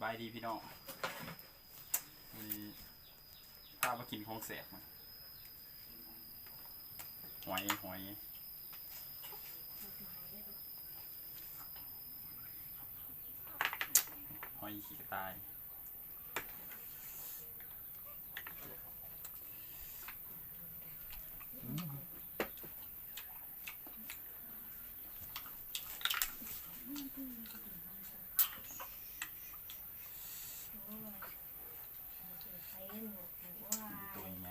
บายดีพี่น้องมีพามากินของแสบมาหอยหอยขี้กระต่ายตัวยังไง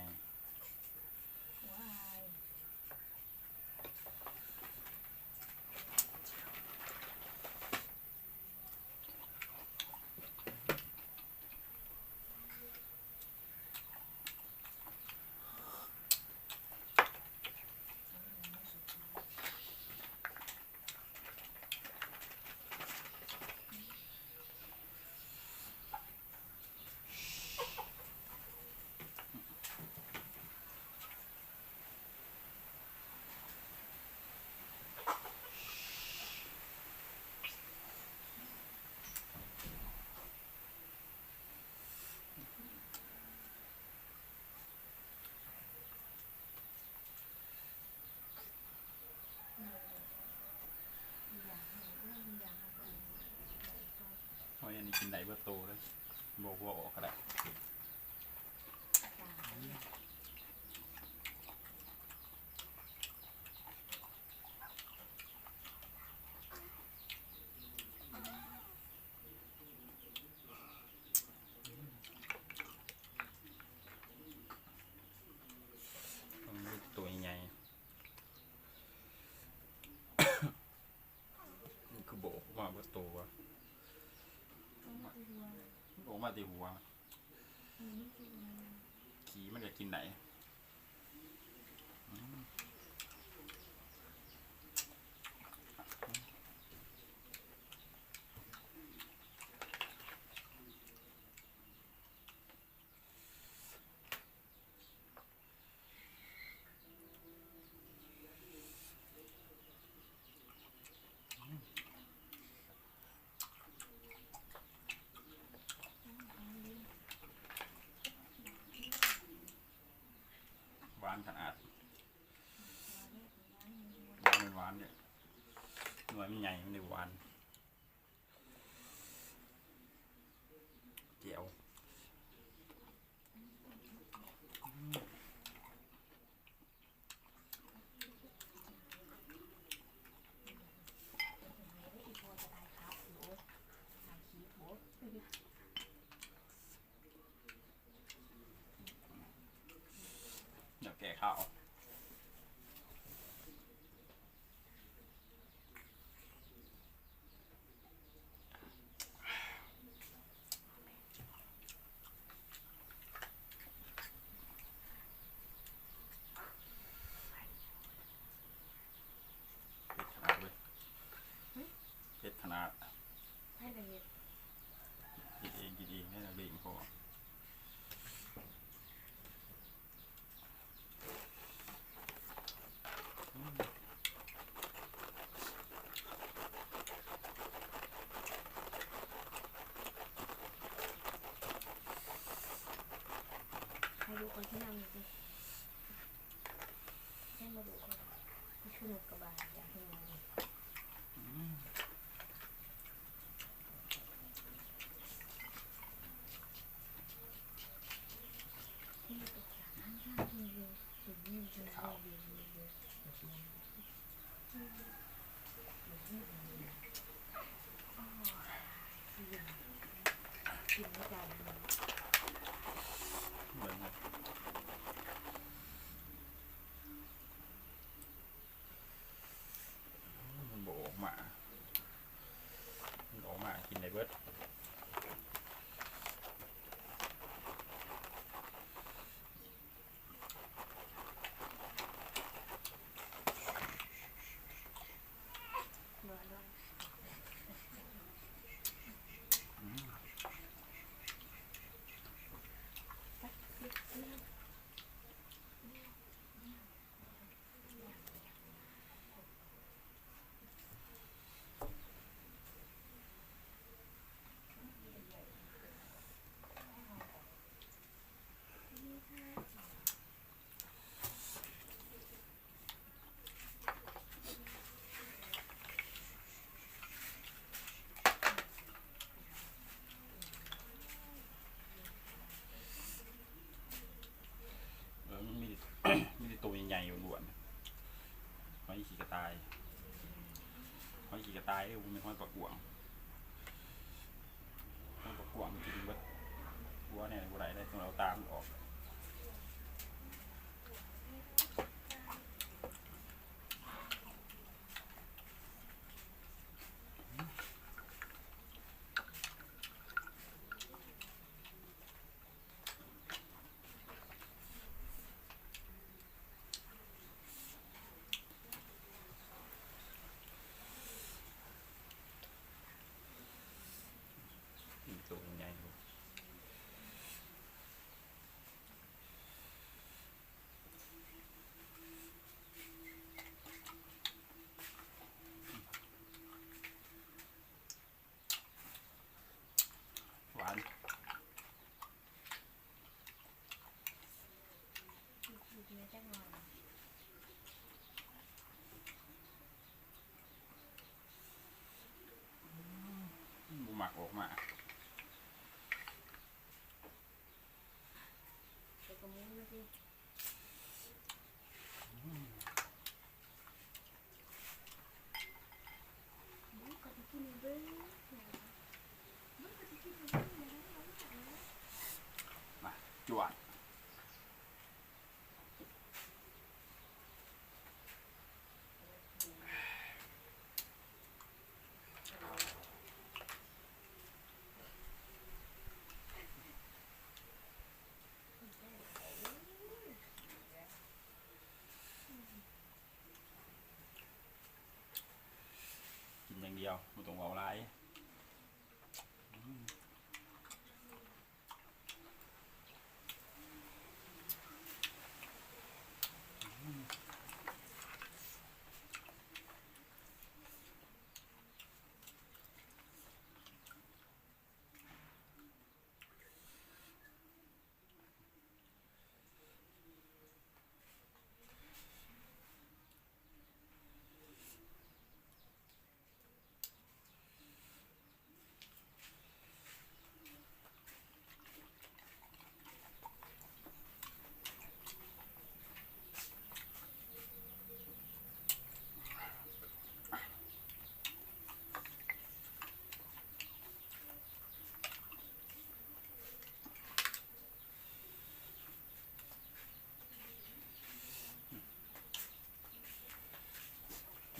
หอยอันนี้กินได้เบอร์โตเลยบอกว่าออกก็ได้ตัวใหญ่นี่คือโบกมาเบอร์โตวะโบกมาตีหัวขี้มันจะกินไหนหวานขนาดมันหวานเนี่ยหน่วยมันใหญ่มันเลยหวานเจียวเดี๋ยวแกะข้าวเผ็ดขนาดให้ละเอียดกินเองให้ละเอียดพอให้ดูคนที่นั่งดิให้มาดูคนที่ชุนกบาลอยากให้มองกินไม่ได้มันโบออกมากินในเบิร์ด หมักออกมา ใส่กระมุ้งนะสิก็จะกินเบ้อมันก็จะกินเบ้อแล้ว มาจวดกินอย่างเดียวไม่ต้องเอาไร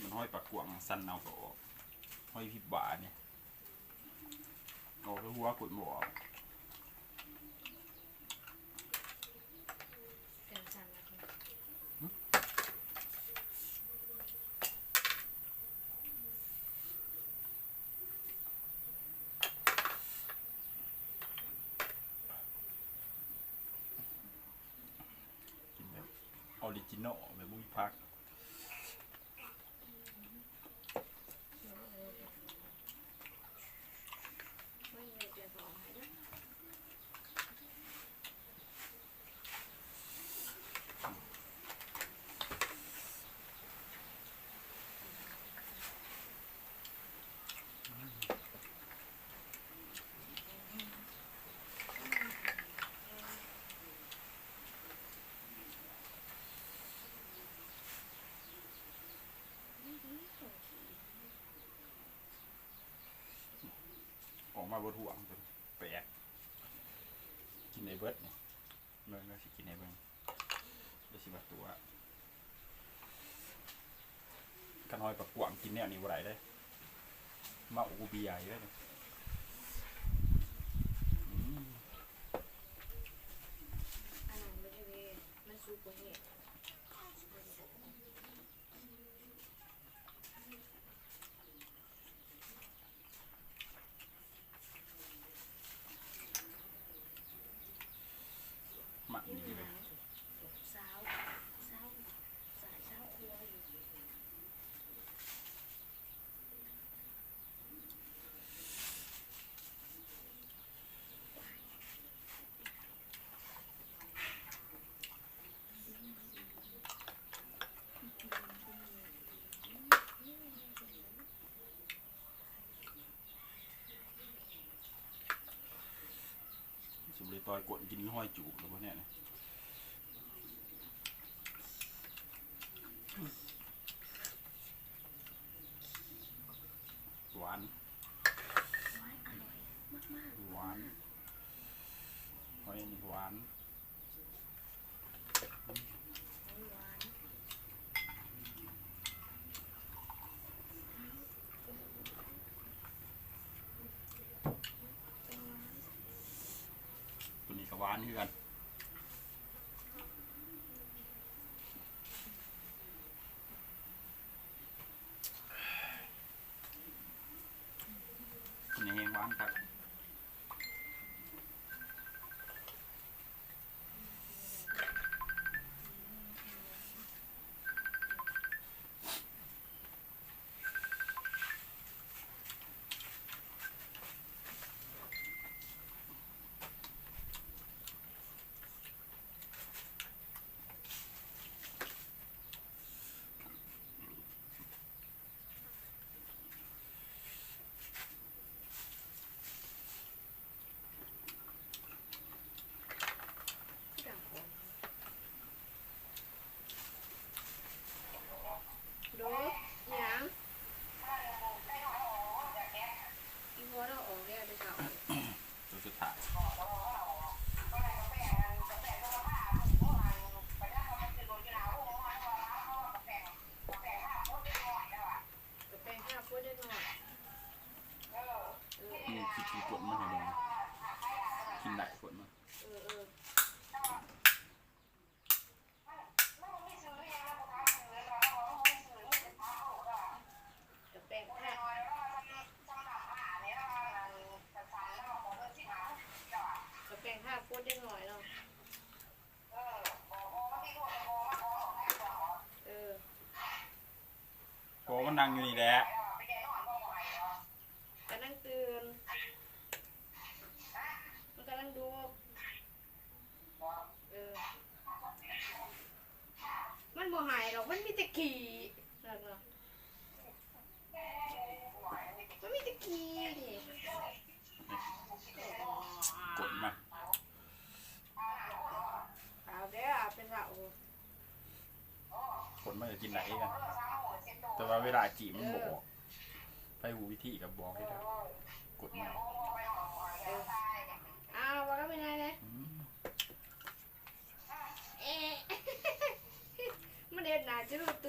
มันห้อยปากกวางสั้นเอาก็ออกห้อยพิบบาเนี่ยเอาแล้วหัวกดหมออก เกิน3 นาที กินแบบออริจินอลแบบบุ้ยพักไม่เลยเปลี่ยนของให้ด้วย ออกมาบนห่วงจนแปลกกินในเบิร์ดเนี่ยเมื่อสิกินในเบิร์ดเดี๋ยวสิบัดตัวกันห้อยปากกวางกินแนวนี้บ่ได้เลยมาอูบีใหญ่เลยเนี่ย อันนั้นไม่ได้เลยมันสูบกว่าเหตุ หมักดีเลย สาวสายสาวครัวอยู่ สมเด็จตอยกดกินห้อยจูบหรือว่าเนี่ยนะหวาน ว้ายอร่อยมาก หวานหอยนี่หวาน ๆหวาน ตัวนี้ก็หวานคือกันตัวนี้แห้งหวานครับ ถ่ายนี่คิดผลมาให้ดูกินได้ผลมาโอ้มันนั่งอยู่นี่แหละกำลังตื่นมันกำลังดูมันบ่หายหรอกมันมีแต่ขี้นั่นเนาะมันมีแต่ขี้ดิ กดมา เอาเด้อเป็นเรา ผลมาจะกินไหนกันแต่ว่าเวลาจีบมันบอกไปหูวิธีกับบอกให้ได้กดมา เอาว่าก็เป็นไงเนี่ยมันเด็ดหนาจืดตุ